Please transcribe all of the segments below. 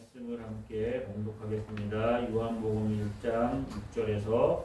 말씀을 함께 봉독하겠습니다. 요한복음 1장 6절에서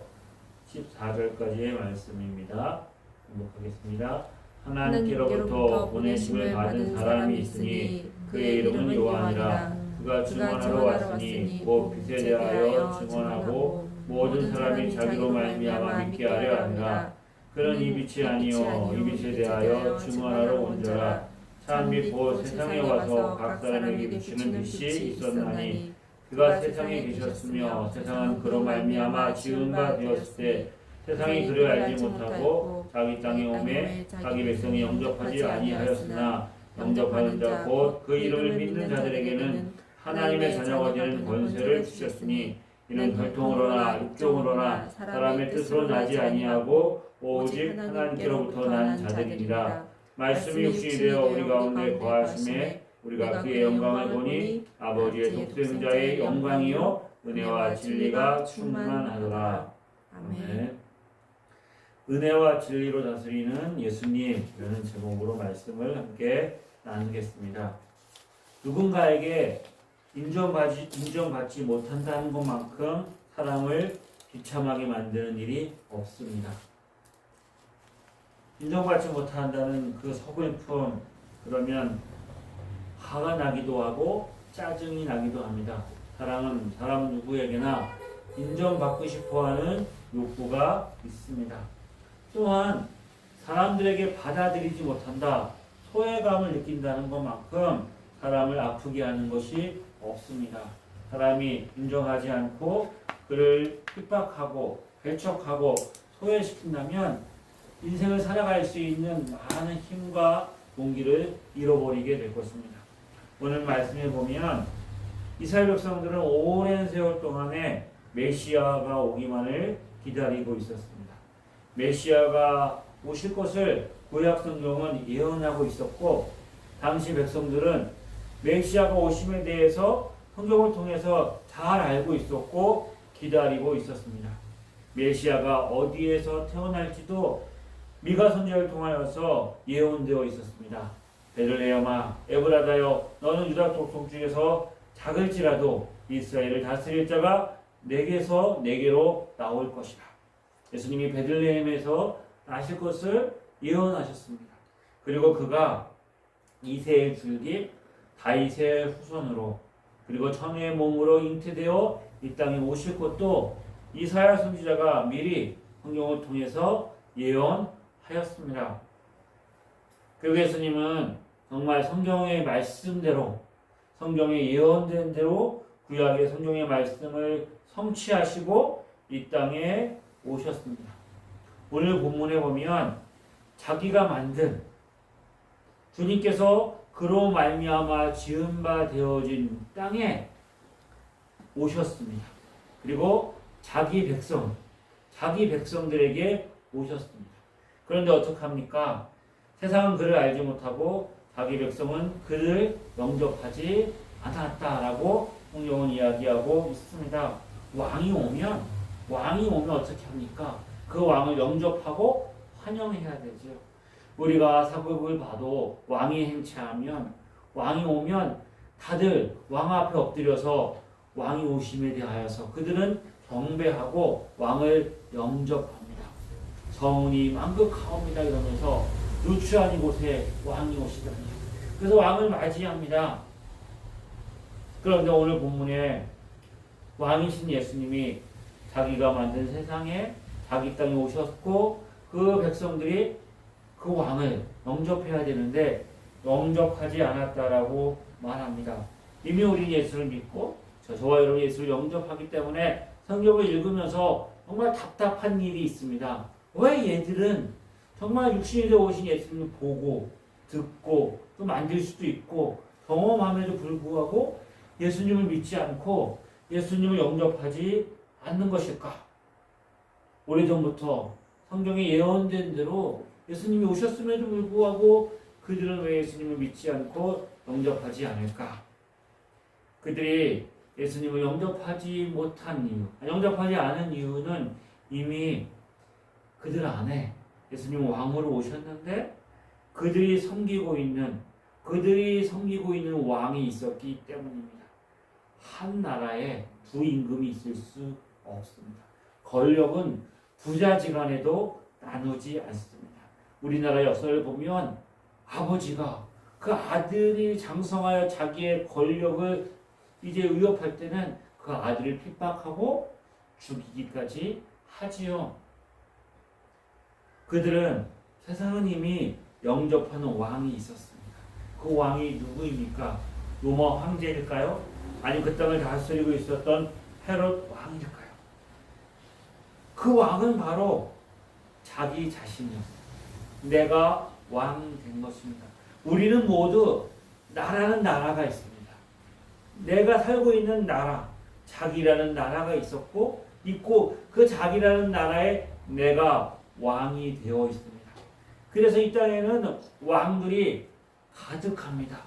14절까지의 말씀입니다. 봉독하겠습니다. 하나님께로부터 보내심을 받은 사람이 있으니 그의 이름은 요한이라. 그가 증언하러 왔으니 곧 빛에 대하여 증언하고 모든 사람이 자기로 말미암아 믿게 하려 하니라. 그는 이 빛이 아니요 이 빛에 대하여 증언하러 온 자라. 참 빛 곧 세상에 와서 각 사람에게 비추는 빛이 있었나니 그가 세상에 계셨으며 세상은 그로 말미암아 지은 바 되었을 때 세상이 그를 알지 못하고 자기 땅에 오매 자기 백성이 영접하지 아니하였으나 영접하는 자 곧 그 이름을 믿는 자들에게는 하나님의 자녀가 되는 권세를 주셨으니 이는 혈통으로나 육종으로나 사람의 뜻으로 나지 아니하고 오직 하나님께로부터 난 자들이니라. 말씀이 육신이 되어 우리 가운데 거하심에 우리가 그의 영광을 보니 아버지의 독생자의 영광이요 은혜와 진리가 충만하더라. 아멘. 은혜와 진리로 다스리는 예수님이라는 제목으로 말씀을 함께 나누겠습니다. 누군가에게 인정받지 못한다는 것만큼 사람을 비참하게 만드는 일이 없습니다. 인정받지 못한다는 그 서글픔, 그러면 화가 나기도 하고 짜증이 나기도 합니다. 사람 누구에게나 인정받고 싶어하는 욕구가 있습니다. 또한 사람들에게 받아들이지 못한다, 소외감을 느낀다는 것만큼 사람을 아프게 하는 것이 없습니다. 사람이 인정하지 않고 그를 핍박하고 배척하고 소외시킨다면 인생을 살아갈 수 있는 많은 힘과 동기를 잃어버리게 될 것입니다. 오늘 말씀에 보면 이스라엘 백성들은 오랜 세월 동안에 메시아가 오기만을 기다리고 있었습니다. 메시아가 오실 것을 구약 성경은 예언하고 있었고, 당시 백성들은 메시아가 오심에 대해서 성경을 통해서 잘 알고 있었고 기다리고 있었습니다. 메시아가 어디에서 태어날지도 미가 선지자를 통하여서 예언되어 있었습니다. 베들레헴아 에브라다여 너는 유다 족속 중에서 작을지라도 이스라엘을 다스릴 자가 내게로 나올 것이다. 예수님이 베들레헴에서 나실 것을 예언하셨습니다. 그리고 그가 이새의 줄기 다윗의 후손으로 그리고 천의 몸으로 잉태되어 이 땅에 오실 것도 이사야 선지자가 미리 성경을 통해서 예언하였습니다. 그리고 예수님은 정말 성경의 말씀대로, 성경에 예언된 대로 구약의 성경의 말씀을 성취하시고 이 땅에 오셨습니다. 오늘 본문에 보면 자기가 만든, 주님께서 그로 말미암아 지은 바 되어진 땅에 오셨습니다. 그리고 자기 백성들에게 오셨습니다. 그런데 어떡합니까? 세상은 그를 알지 못하고 자기 백성은 그를 영접하지 않았다라고 성경은 이야기하고 있습니다. 왕이 오면 어떻게 합니까? 그 왕을 영접하고 환영해야 되죠. 우리가 사극을 봐도 왕이 행차하면, 왕이 오면 다들 왕 앞에 엎드려서 왕이 오심에 대하여서 그들은 경배하고 왕을 영접합니다. 성운이 만극하옵니다 이러면서 누추한 이곳에 왕이 오시다니. 그래서 왕을 맞이합니다. 그런데 오늘 본문에 왕이신 예수님이 자기가 만든 세상에 자기 땅에 오셨고 그 백성들이 그 왕을 영접해야 되는데 영접하지 않았다라고 말합니다. 이미 우리 예수를 믿고 저와 여러분 예수를 영접하기 때문에 성경을 읽으면서 정말 답답한 일이 있습니다. 왜 얘들은 정말 육신이 되어 오신 예수님을 보고 듣고 또 만질 수도 있고 경험함에도 불구하고 예수님을 믿지 않고 예수님을 영접하지 않는 것일까? 오래전부터 성경에 예언된 대로 예수님이 오셨음에도 불구하고 그들은 왜 예수님을 믿지 않고 영접하지 않을까? 그들이 예수님을 영접하지 못한 이유, 영접하지 않은 이유는 이미 그들 안에 예수님 왕으로 오셨는데 그들이 섬기고 있는 왕이 있었기 때문입니다. 한 나라에 두 임금이 있을 수 없습니다. 권력은 부자지간에도 나누지 않습니다. 우리나라 역사를 보면 아버지가 그 아들이 장성하여 자기의 권력을 이제 위협할 때는 그 아들을 핍박하고 죽이기까지 하지요. 그들은 세상은 이미 영접하는 왕이 있었습니다. 그 왕이 누구입니까? 로마 황제일까요? 아니면 그 땅을 다스리고 있었던 헤롯 왕일까요? 그 왕은 바로 자기 자신이었습니다. 내가 왕이 된 것입니다. 우리는 모두 나라는 나라가 있습니다. 내가 살고 있는 나라, 자기라는 나라가 있고 그 자기라는 나라에 내가 왕이 되어 있습니다. 그래서 이 땅에는 왕들이 가득합니다.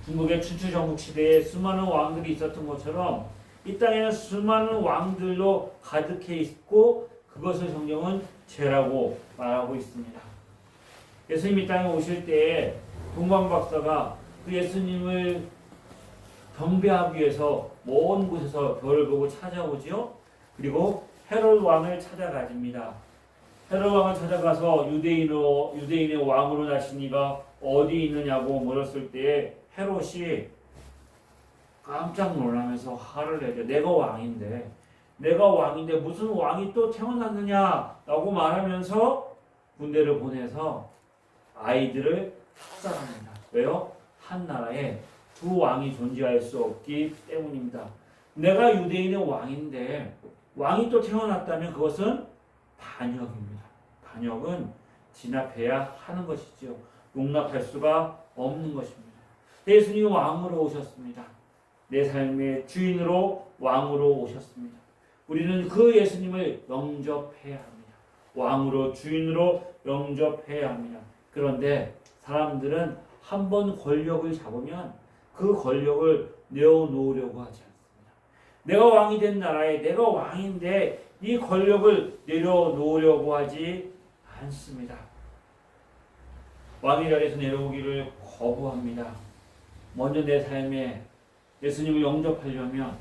중국의 춘추전국 시대에 수많은 왕들이 있었던 것처럼 이 땅에는 수많은 왕들로 가득해 있고 그것을 성경은 죄라고 말하고 있습니다. 예수님이 이 땅에 오실 때에 동방박사가 그 예수님을 경배하기 위해서 먼 곳에서 별을 보고 찾아오지요. 그리고 헤롯 왕을 찾아가집니다. 헤롯 왕을 찾아가서 유대인의 왕으로 나신 이가 어디 있느냐고 물었을 때에 헤롯이 깜짝 놀라면서 화를 내죠. 내가 왕인데 무슨 왕이 또 태어났느냐라고 말하면서 군대를 보내서 아이들을 삭살합니다. 왜요? 한 나라에 두 왕이 존재할 수 없기 때문입니다. 내가 유대인의 왕인데 왕이 또 태어났다면 그것은 반역입니다. 반역은 진압해야 하는 것이지요. 용납할 수가 없는 것입니다. 예수님이 왕으로 오셨습니다. 내 삶의 주인으로 왕으로 오셨습니다. 우리는 그 예수님을 영접해야 합니다. 왕으로 주인으로 영접해야 합니다. 그런데 사람들은 한 번 권력을 잡으면 그 권력을 내어놓으려고 하지 않습니다. 내가 왕이 된 나라에 내가 왕인데 이 권력을 내려놓으려고 하지 않습니다. 왕의 자리에서 내려오기를 거부합니다. 먼저 내 삶에 예수님을 영접하려면,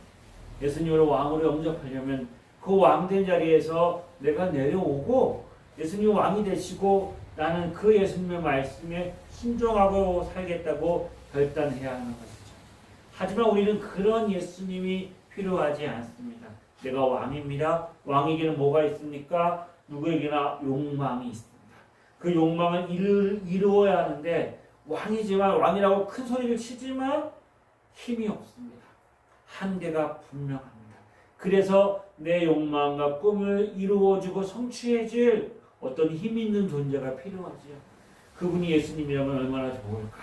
예수님을 왕으로 영접하려면 그 왕된 자리에서 내가 내려오고 예수님 왕이 되시고 나는 그 예수님의 말씀에 순종하고 살겠다고 결단해야 하는 것이죠. 하지만 우리는 그런 예수님이 필요하지 않습니다. 내가 왕입니다. 왕에게는 뭐가 있습니까? 누구에게나 욕망이 있습니다. 그 욕망을 이루어야 하는데 왕이지만 왕이라고 큰 소리를 치지만 힘이 없습니다. 한계가 분명합니다. 그래서 내 욕망과 꿈을 이루어주고 성취해줄 어떤 힘 있는 존재가 필요하지요. 그분이 예수님이라면 얼마나 좋을까.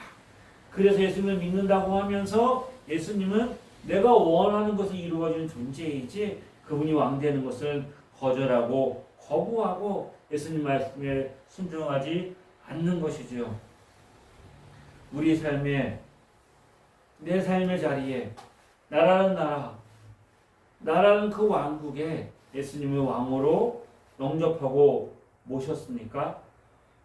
그래서 예수님을 믿는다고 하면서 예수님은 내가 원하는 것을 이루어주는 존재이지 그분이 왕되는 것을 거절하고 거부하고 예수님 말씀에 순종하지 않는 것이지요. 우리 삶에 내 삶의 자리에 나라는 그 왕국에 예수님을 왕으로 영접하고 모셨습니까?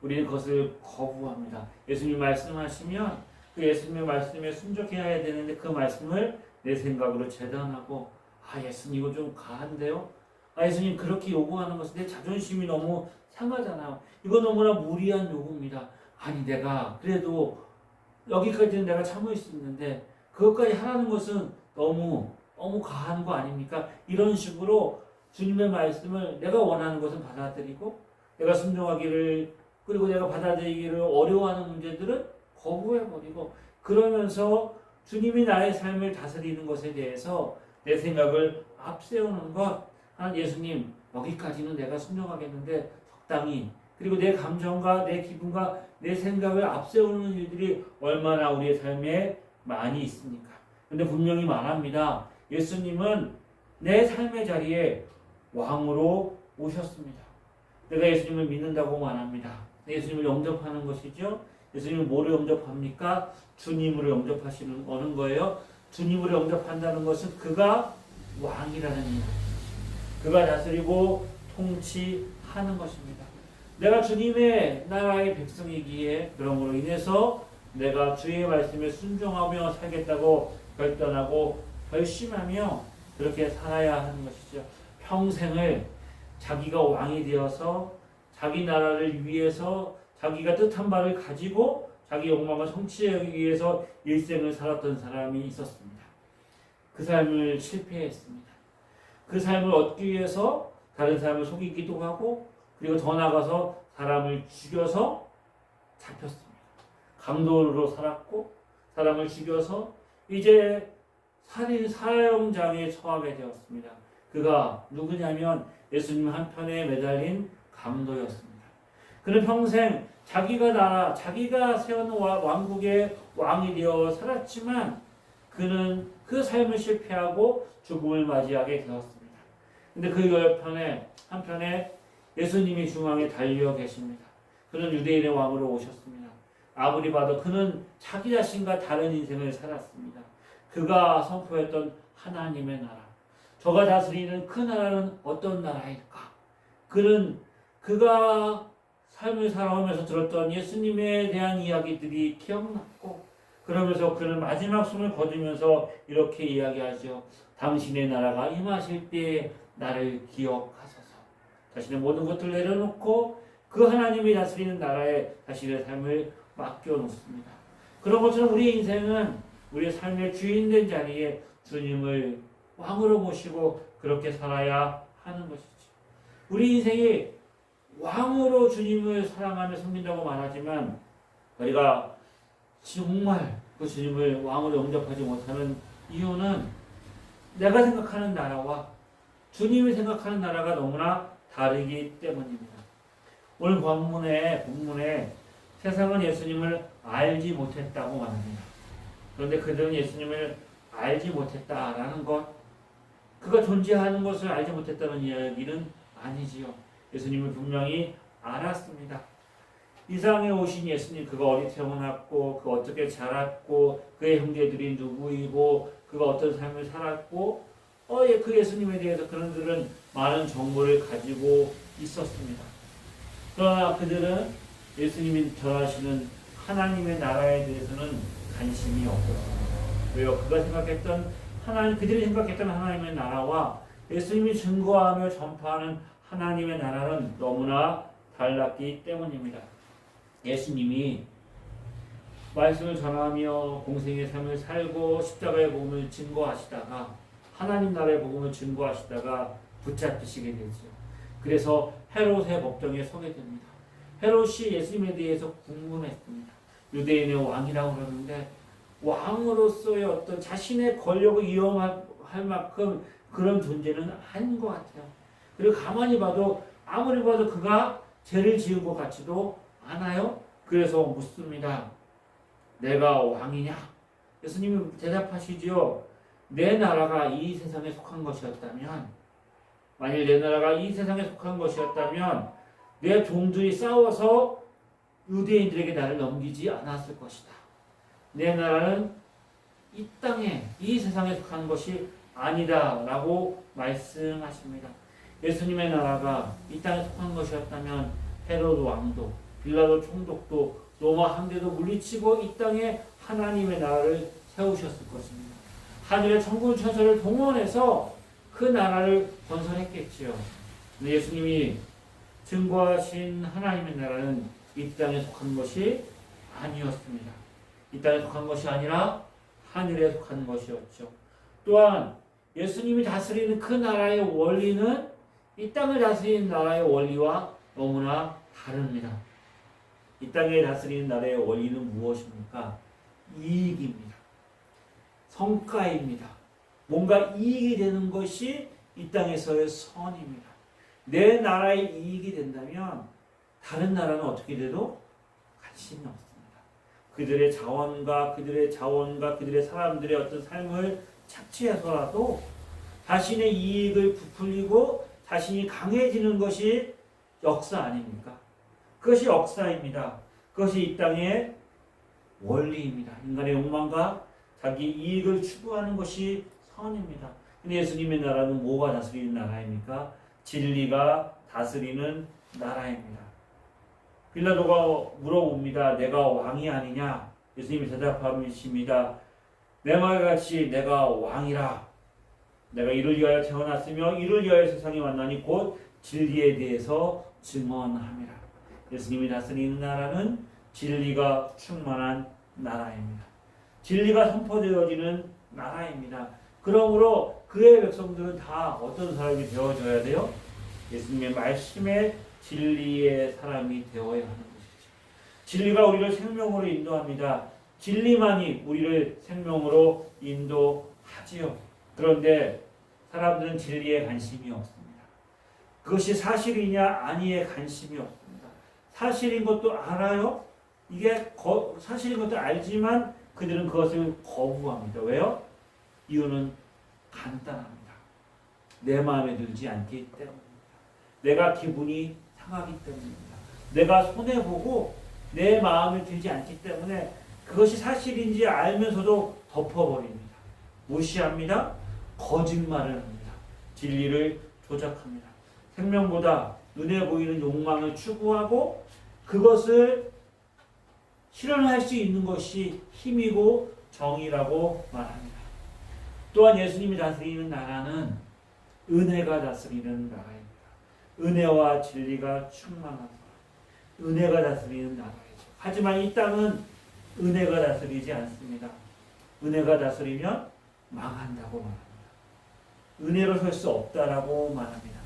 우리는 그것을 거부합니다. 예수님이 말씀하시면 그 예수님의 말씀에 순종해야 되는데 그 말씀을 내 생각으로 재단하고 예수님 이거 좀 가한데요? 예수님 그렇게 요구하는 것은 내 자존심이 너무 상하잖아요. 이거 너무나 무리한 요구입니다. 내가 그래도 여기까지는 내가 참을 수 있는데 그것까지 하라는 것은 너무 가한 거 아닙니까? 이런 식으로 주님의 말씀을 내가 원하는 것은 받아들이고 내가 순종하기를 그리고 내가 받아들이기를 어려워하는 문제들은 거부해버리고 그러면서 주님이 나의 삶을 다스리는 것에 대해서 내 생각을 앞세우는 것 예수님 여기까지는 내가 순종하겠는데 적당히 그리고 내 감정과 내 기분과 내 생각을 앞세우는 일들이 얼마나 우리의 삶에 많이 있습니까? 근데 분명히 말합니다. 예수님은 내 삶의 자리에 왕으로 오셨습니다. 내가 예수님을 믿는다고 말합니다. 예수님을 영접하는 것이죠. 예수님을 뭐로 영접합니까? 주님으로 영접하시는 거예요. 주님으로 영접한다는 것은 그가 왕이라는 의미입니다. 그가 다스리고 통치하는 것입니다. 내가 주님의 나라의 백성이기에 그러므로 인해서 내가 주의 말씀에 순종하며 살겠다고 결단하고 결심하며 그렇게 살아야 하는 것이죠. 평생을 자기가 왕이 되어서 자기 나라를 위해서 자기가 뜻한 바를 가지고 자기 욕망을 성취하기 위해서 일생을 살았던 사람이 있었습니다. 그 삶을 실패했습니다. 그 삶을 얻기 위해서 다른 사람을 속이기도 하고 그리고 더 나아가서 사람을 죽여서 잡혔습니다. 강도로 살았고 사람을 죽여서 이제 살인 사형장에 처하게 되었습니다. 그가 누구냐면 예수님 한편에 매달린 강도였습니다. 그는 평생 자기가 세운 왕국의 왕이 되어 살았지만 그는 그 삶을 실패하고 죽음을 맞이하게 되었습니다. 근데 그 한편에 예수님이 중앙에 달려 계십니다. 그는 유대인의 왕으로 오셨습니다. 아무리 봐도 그는 자기 자신과 다른 인생을 살았습니다. 그가 선포했던 하나님의 나라, 저가 다스리는 그 나라는 어떤 나라일까? 그가 삶을 살아오면서 들었던 예수님에 대한 이야기들이 기억났고 그러면서 그는 마지막 숨을 거두면서 이렇게 이야기하죠. 당신의 나라가 임하실 때 나를 기억하소서. 자신의 모든 것들을 내려놓고 그 하나님이 다스리는 나라에 자신의 삶을 맡겨놓습니다. 그런 것처럼 우리 인생은 우리의 삶의 주인된 자리에 주님을 왕으로 모시고 그렇게 살아야 하는 것이죠. 우리 인생이 왕으로 주님을 사랑하며 섬긴다고 말하지만 우리가 정말 그 주님을 왕으로 영접하지 못하는 이유는 내가 생각하는 나라와 주님이 생각하는 나라가 너무나 다르기 때문입니다. 오늘 본문에 세상은 예수님을 알지 못했다고 말합니다. 그런데 그들은 예수님을 알지 못했다라는 것, 그가 존재하는 것을 알지 못했다는 이야기는 아니지요. 예수님을 분명히 알았습니다. 이 세상에 오신 예수님, 그가 어디 태어났고 그가 어떻게 자랐고 그의 형제들이 누구이고 그가 어떤 삶을 살았고 그 예수님에 대해서 그들은 많은 정보를 가지고 있었습니다. 그러나 그들은 예수님이 전하시는 하나님의 나라에 대해서는 관심이 없었습니다. 왜요? 그들이 생각했던 하나님의 나라와 예수님이 증거하며 전파하는 하나님의 나라는 너무나 달랐기 때문입니다. 예수님이 말씀을 전하며 공생의 삶을 살고 십자가의 복음을 증거하시다가 하나님 나라의 복음을 증거하시다가 붙잡히시게 되죠. 그래서 헤롯의 법정에 서게 됩니다. 헤롯이 예수님에 대해서 궁금했습니다. 유대인의 왕이라고 그러는데 왕으로서의 어떤 자신의 권력을 이용할 만큼 그런 존재는 아닌 것 같아요. 그리고 가만히 봐도 아무리 봐도 그가 죄를 지은 것 같지도 않아요. 그래서 묻습니다. 내가 왕이냐? 예수님이 대답하시죠. 내 나라가 이 세상에 속한 것이었다면, 만일 내 나라가 이 세상에 속한 것이었다면 내 종들이 싸워서 유대인들에게 나를 넘기지 않았을 것이다. 내 나라는 이 땅에, 이 세상에 속한 것이 아니다 라고 말씀하십니다. 예수님의 나라가 이 땅에 속한 것이었다면 헤로드 왕도 빌라도 총독도 로마 황제도 물리치고 이 땅에 하나님의 나라를 세우셨을 것입니다. 하늘의 천군 천사를 동원해서 그 나라를 건설했겠지요. 근데 예수님이 증거하신 하나님의 나라는 이 땅에 속한 것이 아니었습니다. 이 땅에 속한 것이 아니라 하늘에 속한 것이었죠. 또한 예수님이 다스리는 그 나라의 원리는 이 땅을 다스리는 나라의 원리와 너무나 다릅니다. 이 땅에 다스리는 나라의 원리는 무엇입니까? 이익입니다. 성과입니다. 뭔가 이익이 되는 것이 이 땅에서의 선입니다. 내 나라의 이익이 된다면 다른 나라는 어떻게 돼도 관심이 없습니다. 그들의 자원과 그들의 사람들의 어떤 삶을 착취해서라도 자신의 이익을 부풀리고 자신이 강해지는 것이 역사 아닙니까? 그것이 역사입니다. 그것이 이 땅의 원리입니다. 인간의 욕망과 자기 이익을 추구하는 것이 선입니다. 근데 예수님의 나라는 뭐가 다스리는 나라입니까? 진리가 다스리는 나라입니다. 빌라도가 물어봅니다. 내가 왕이 아니냐? 예수님이 대답하십니다. 내 말같이 내가 왕이라. 내가 이를 위하여 태어났으며 이를 위하여 세상에 왔나니 곧 진리에 대해서 증언함이라. 예수님이 다스리는 나라는 진리가 충만한 나라입니다. 진리가 선포되어지는 나라입니다. 그러므로 그의 백성들은 다 어떤 사람이 되어져야 돼요? 예수님의 말씀의 진리의 사람이 되어야 하는 것이죠. 진리가 우리를 생명으로 인도합니다. 진리만이 우리를 생명으로 인도하지요. 그런데 사람들은 진리에 관심이 없습니다. 그것이 사실이냐 아니에 관심이 없습니다. 사실인 것도 알아요. 이게 사실인 것도 알지만 그들은 그것을 거부합니다. 왜요? 이유는 간단합니다. 내 마음에 들지 않기 때문입니다. 내가 기분이 상하기 때문입니다. 내가 손해보고 내 마음에 들지 않기 때문에 그것이 사실인지 알면서도 덮어버립니다. 무시합니다. 거짓말을 합니다. 진리를 조작합니다. 생명보다 눈에 보이는 욕망을 추구하고 그것을 실현할 수 있는 것이 힘이고 정의라고 말합니다. 또한 예수님이 다스리는 나라는 은혜가 다스리는 나라입니다. 은혜와 진리가 충만한 나라. 은혜가 다스리는 나라이죠. 하지만 이 땅은 은혜가 다스리지 않습니다. 은혜가 다스리면 망한다고 말합니다. 은혜로 설 수 없다라고 말합니다.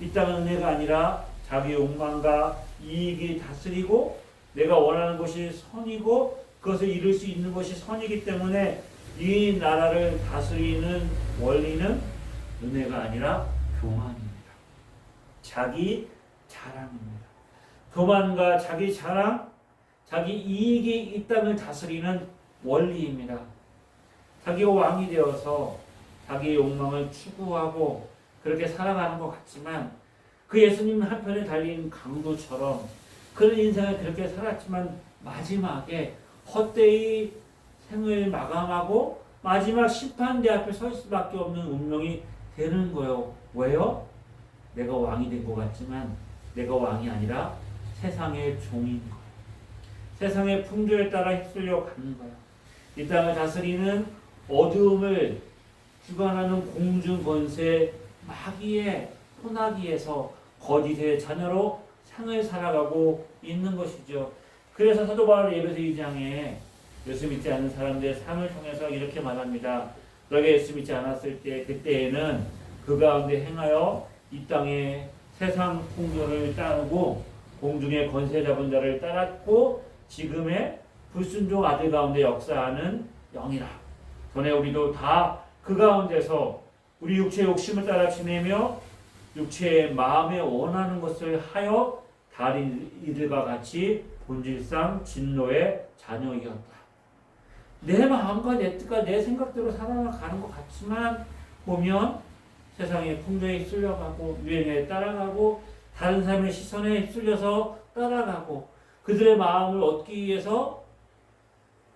이 땅은 은혜가 아니라 자기 욕망과 이익이 다스리고 내가 원하는 것이 선이고 그것을 이룰 수 있는 것이 선이기 때문에 이 나라를 다스리는 원리는 은혜가 아니라 교만입니다. 자기 자랑입니다. 교만과 자기 자랑, 자기 이익이 이 땅을 다스리는 원리입니다. 자기가 왕이 되어서 자기의 욕망을 추구하고 그렇게 살아가는 것 같지만 그 예수님 한편에 달린 강도처럼 그런 인생을 그렇게 살았지만 마지막에 헛되이 생을 마감하고 마지막 심판대 앞에 설 수밖에 없는 운명이 되는 거예요. 왜요? 내가 왕이 된 것 같지만 내가 왕이 아니라 세상의 종인 거예요. 세상의 풍조에 따라 휩쓸려 가는 거예요. 이 땅을 다스리는 어두움을 주관하는 공중권세 마귀의 혼나기에서 거짓의 자녀로 생을 살아가고 있는 것이죠. 그래서 사도 바울 에베소 2장에 예수 믿지 않는 사람들의 삶을 통해서 이렇게 말합니다. 너희가 예수 믿지 않았을 때 그때에는 그 가운데 행하여 이 땅의 세상 풍조를 따르고 공중의 권세 잡은 자를 따랐고 지금의 불순종 아들 가운데 역사하는 영이라. 전에 우리도 다 그 가운데서 우리 육체의 욕심을 따라 지내며 육체의 마음에 원하는 것을 하여 다른 이들과 같이 본질상 진노의 자녀이었다. 내 마음과 내 뜻과 내 생각대로 살아가는 것 같지만 보면 세상의 풍조에 휩쓸려가고 유행에 따라가고 다른 사람의 시선에 휩쓸려서 따라가고 그들의 마음을 얻기 위해서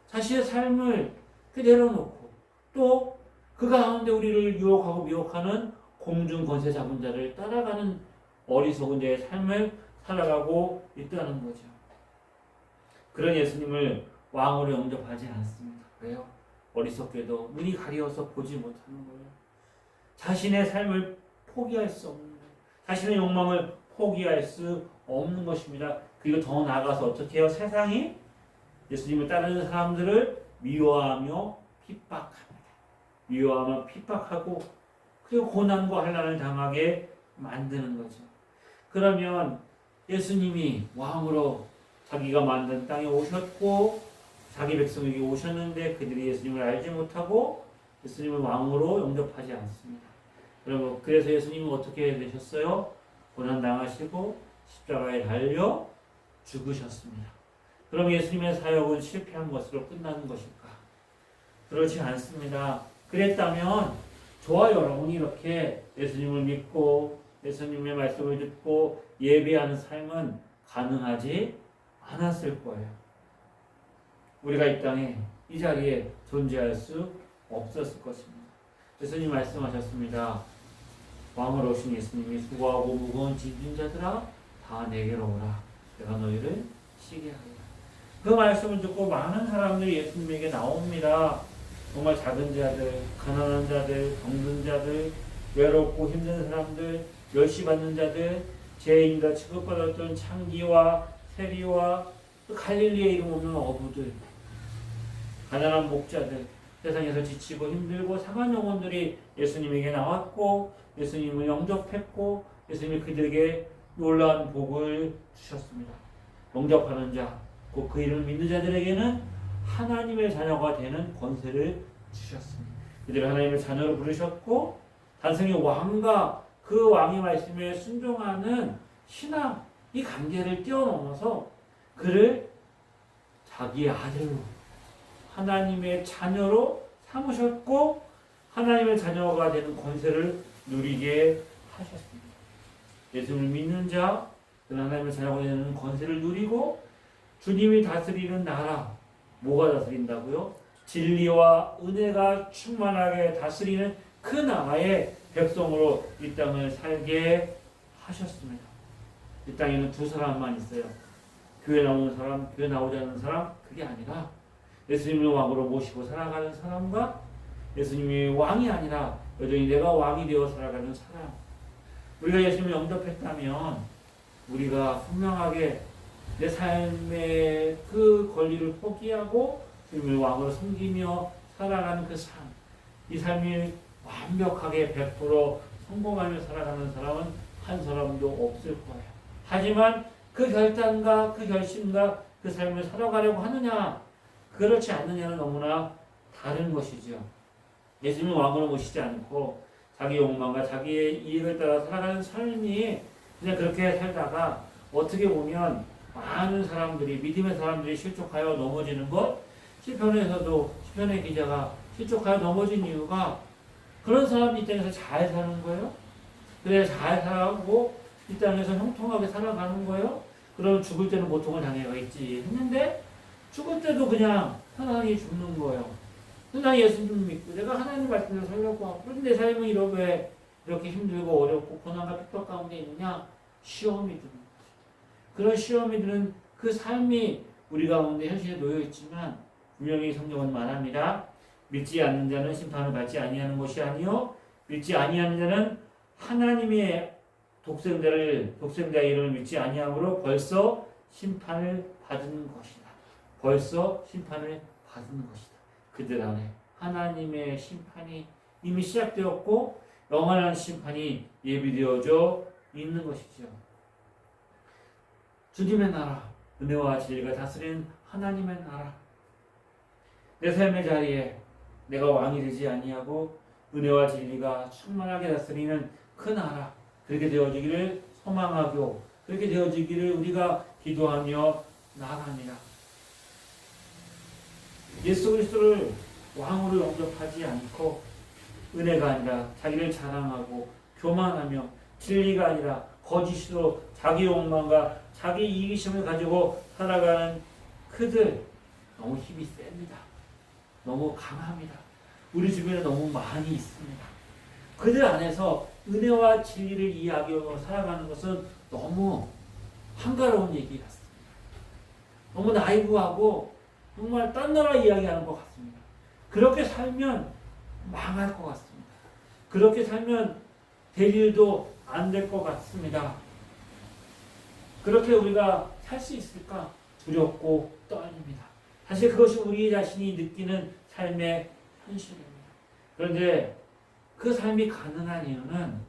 자신의 삶을 그대로 놓고 또 그 가운데 우리를 유혹하고 미혹하는 공중 권세 잡은 자를 따라가는 어리석은 자의 삶을 살아가고 있다는 거죠. 그런 예수님을 왕으로 영접하지 않습니다. 왜요? 어리석게도 눈이 가려워서 보지 못하는 거예요. 자신의 삶을 포기할 수 없는 거예요. 자신의 욕망을 포기할 수 없는 것입니다. 그리고 더 나아가서 어떻게 해요? 세상이 예수님을 따르는 사람들을 미워하며 핍박합니다. 미워하며 핍박하고 그리고 고난과 환난을 당하게 만드는 거죠. 그러면 예수님이 왕으로 자기가 만든 땅에 오셨고 자기 백성에게 오셨는데 그들이 예수님을 알지 못하고 예수님을 왕으로 영접하지 않습니다. 그래서 예수님은 어떻게 되셨어요? 고난당하시고 십자가에 달려 죽으셨습니다. 그럼 예수님의 사역은 실패한 것으로 끝나는 것일까? 그렇지 않습니다. 그랬다면 저와 여러분이 이렇게 예수님을 믿고 예수님의 말씀을 듣고 예배하는 삶은 가능하지 않았을 거예요. 우리가 이 땅에 이 자리에 존재할 수 없었을 것입니다. 예수님 말씀하셨습니다. 왕으로 오신 예수님이 수고하고 무거운 짐진 자들아 다 내게로 오라. 내가 너희를 쉬게 하리라. 그 말씀을 듣고 많은 사람들이 예수님에게 나옵니다. 정말 작은 자들, 가난한 자들, 병든 자들, 외롭고 힘든 사람들, 멸시받는 자들, 죄인이라 취급받았던 창기와 세리와 갈릴리에 이름 없는 어부들, 가난한 목자들, 세상에서 지치고 힘들고 상한 영혼들이 예수님에게 나왔고 예수님을 영접했고 예수님이 그들에게 놀라운 복을 주셨습니다. 영접하는 자, 곧 그 이름을 믿는 자들에게는 하나님의 자녀가 되는 권세를 주셨습니다. 그들을 하나님의 자녀로 부르셨고 단순히 왕과 그 왕의 말씀에 순종하는 신앙, 이 관계를 뛰어넘어서 그를 자기의 아들로 하나님의 자녀로 삼으셨고 하나님의 자녀가 되는 권세를 누리게 하셨습니다. 예수를 믿는 자, 하나님의 자녀가 되는 권세를 누리고 주님이 다스리는 나라, 뭐가 다스린다고요? 진리와 은혜가 충만하게 다스리는 그 나라의 백성으로 이 땅을 살게 하셨습니다. 이 땅에는 두 사람만 있어요. 교회 나오는 사람, 교회 나오지 않는 사람, 그게 아니라 예수님을 왕으로 모시고 살아가는 사람과 예수님이 왕이 아니라 여전히 내가 왕이 되어 살아가는 사람. 우리가 예수님을 영접했다면 우리가 분명하게 내 삶의 그 권리를 포기하고 주님을 왕으로 섬기며 살아가는 그 삶, 이 삶이 완벽하게 100% 성공하며 살아가는 사람은 한 사람도 없을 거예요. 하지만 그 결단과 그 결심과 그 삶을 살아가려고 하느냐, 그렇지 않느냐는 너무나 다른 것이죠. 예수님을 왕으로 모시지 않고 자기 욕망과 자기의 이익을 따라 살아가는 삶이 그냥 그렇게 살다가 어떻게 보면 많은 사람들이, 믿음의 사람들이 실족하여 넘어지는 것, 시편에서도 시편의 기자가 실족하여 넘어진 이유가 그런 사람 입장에서 잘 사는 거예요. 그래 잘 살아가고 이 땅에서 형통하게 살아가는 거예요. 그럼 죽을 때는 고통을 당해야겠지 했는데 죽을 때도 그냥 편안하게 죽는 거예요. 나 예수님 믿고 내가 하나님 말씀대로 살려고 하고 그런데 내 삶은 왜 이렇게 힘들고 어렵고 고난과 핍박 가운데 있느냐? 시험이 드는 거지. 그런 시험이 드는 그 삶이 우리 가운데 현실에 놓여 있지만 분명히 성경은 말합니다. 믿지 않는 자는 심판을 받지 아니하는 것이 아니요 믿지 아니하는 자는 하나님의 독생자의 이름을 믿지 아니함으로 벌써 심판을 받은 것이다. 벌써 심판을 받은 것이다. 그들 안에 하나님의 심판이 이미 시작되었고 영원한 심판이 예비되어져 있는 것이죠. 주님의 나라, 은혜와 진리가 다스리는 하나님의 나라. 내 삶의 자리에 내가 왕이 되지 아니하고 은혜와 진리가 충만하게 다스리는 그 나라, 그렇게 되어지기를 소망하고 그렇게 되어지기를 우리가 기도하며 나아갑니다. 예수 그리스도를 왕으로 영접하지 않고 은혜가 아니라 자기를 자랑하고 교만하며 진리가 아니라 거짓으로 자기 욕망과 자기 이기심을 가지고 살아가는 그들 너무 힘이 셉니다. 너무 강합니다. 우리 주변에 너무 많이 있습니다. 그들 안에서 은혜와 진리를 이야기하고 살아가는 것은 너무 한가로운 얘기 같습니다. 너무 나이브하고 정말 딴 나라 이야기하는 것 같습니다. 그렇게 살면 망할 것 같습니다. 그렇게 살면 될 일도 안 될 것 같습니다. 그렇게 우리가 살 수 있을까? 두렵고 떨립니다. 사실 그것이 우리 자신이 느끼는 삶의 현실입니다. 그런데 그 삶이 가능한 이유는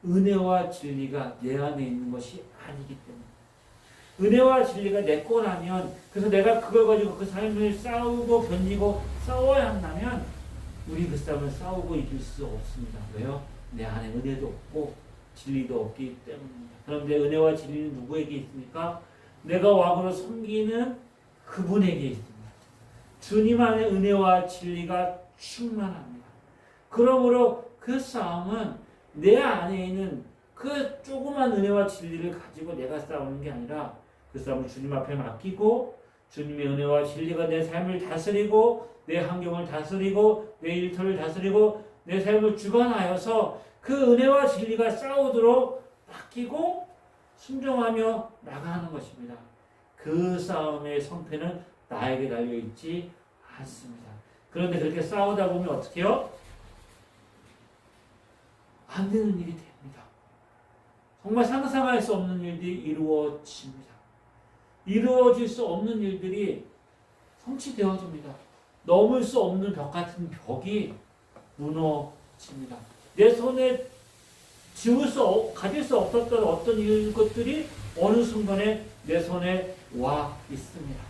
은혜와 진리가 내 안에 있는 것이 아니기 때문입니다. 은혜와 진리가 내 거라면, 그래서 내가 그걸 가지고 그 삶을 싸우고 견디고 싸워야 한다면 우리 그 싸움을 싸우고 이길 수 없습니다. 왜요? 내 안에 은혜도 없고 진리도 없기 때문입니다. 그런데 은혜와 진리는 누구에게 있습니까? 내가 왕으로 섬기는 그분에게 있습니다. 주님 안에 은혜와 진리가 충만합니다. 그러므로 그 싸움은 내 안에 있는 그 조그만 은혜와 진리를 가지고 내가 싸우는 게 아니라 그 싸움을 주님 앞에 맡기고 주님의 은혜와 진리가 내 삶을 다스리고 내 환경을 다스리고 내 일터를 다스리고 내 삶을 주관하여서 그 은혜와 진리가 싸우도록 맡기고 순종하며 나가는 것입니다. 그 싸움의 성패는 나에게 달려있지 않습니다. 그런데 그렇게 싸우다 보면 어떻게 해요? 안 되는 일이 됩니다. 정말 상상할 수 없는 일들이 이루어집니다. 이루어질 수 없는 일들이 성취되어집니다. 넘을 수 없는 벽 같은 벽이 무너집니다. 내 손에 가질 수 없었던 어떤 것들이 어느 순간에 내 손에 와 있습니다.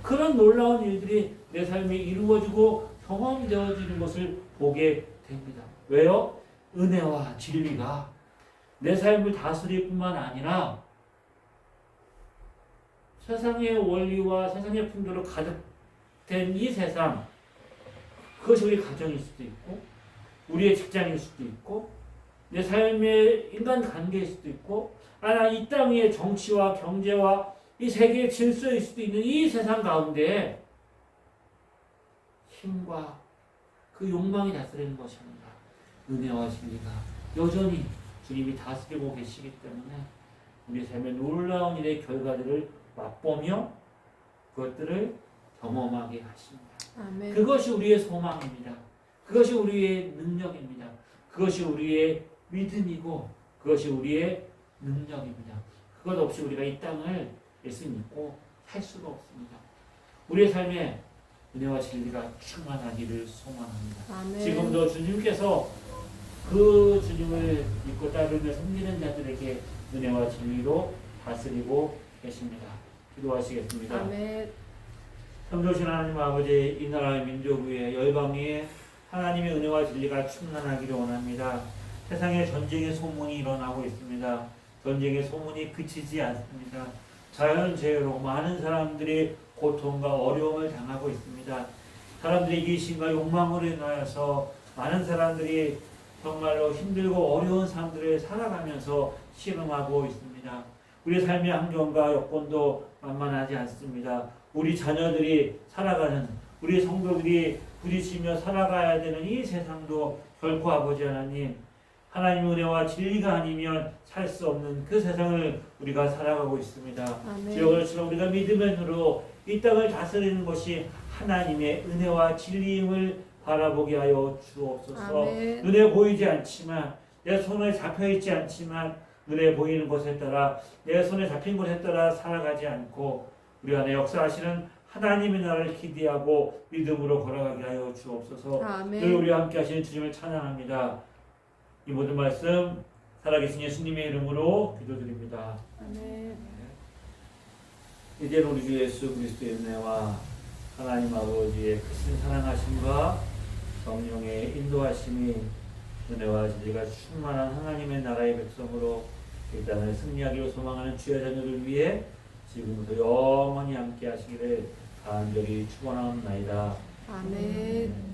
그런 놀라운 일들이 내 삶에 이루어지고 경험되어지는 것을 보게 됩니다. 왜요? 은혜와 진리가 내 삶을 다스릴 뿐만 아니라 세상의 원리와 세상의 풍조로 가득된 이 세상, 그것이 우리 가정일 수도 있고 우리의 직장일 수도 있고 내 삶의 인간관계일 수도 있고 이 땅의 정치와 경제와 이 세계의 질서일 수도 있는 이 세상 가운데 힘과 그 욕망이 다스리는 것이 아니라 은혜와 진리가 여전히 주님이 다스리고 계시기 때문에 우리 삶의 놀라운 일의 결과들을 맛보며 그것들을 경험하게 하십니다. 아멘. 그것이 우리의 소망입니다. 그것이 우리의 능력입니다. 그것이 우리의 믿음이고 그것이 우리의 능력입니다. 그것 없이 우리가 이 땅을 예수 믿고 살 수가 없습니다. 우리의 삶에 은혜와 진리가 충만하기를 소망합니다. 아멘. 지금도 주님께서 그 주님을 믿고 따르며 섬기는 자들에게 은혜와 진리로 다스리고 계십니다. 기도하시겠습니다. 아멘. 성도신 하나님 아버지, 이 나라의 민족 위에 열방 위에 하나님의 은혜와 진리가 충만하기를 원합니다. 세상에 전쟁의 소문이 일어나고 있습니다. 전쟁의 소문이 그치지 않습니다. 자연재해로 많은 사람들이 고통과 어려움을 당하고 있습니다. 사람들의 이기심과 욕망으로 인하여서 많은 사람들이 정말로 힘들고 어려운 삶들을 살아가면서 신음하고 있습니다. 우리 삶의 환경과 여건도 만만하지 않습니다. 우리 자녀들이 살아가는, 우리 성도들이 부딪히며 살아가야 되는 이 세상도 결코 아버지 하나님, 하나님의 은혜와 진리가 아니면 살 수 없는 그 세상을 우리가 살아가고 있습니다. 주여, 그렇지만 우리가 믿음의 눈으로 이 땅을 다스리는 것이 하나님의 은혜와 진리임을 바라보게 하여 주옵소서. 아멘. 눈에 보이지 않지만, 내 손에 잡혀있지 않지만 눈에 보이는 것에 따라, 내 손에 잡힌 것에 따라 살아가지 않고 우리 안에 역사하시는 하나님의 나라를 기대하고 믿음으로 걸어가게 하여 주옵소서. 아멘. 늘 우리와 함께 하시는 주님을 찬양합니다. 이 모든 말씀 살아계신 예수님의 이름으로 기도드립니다. 아멘. 이제는 우리 주 예수 그리스도의 은혜와 하나님 아버지의 크신 사랑하심과 성령의 인도하심이 은혜와 진리가 충만한 하나님의 나라의 백성으로 이 땅을 승리하기로 소망하는 주의 자녀를 위해 지금부터 영원히 함께 하시기를 간절히 축원하옵나이다. 아멘.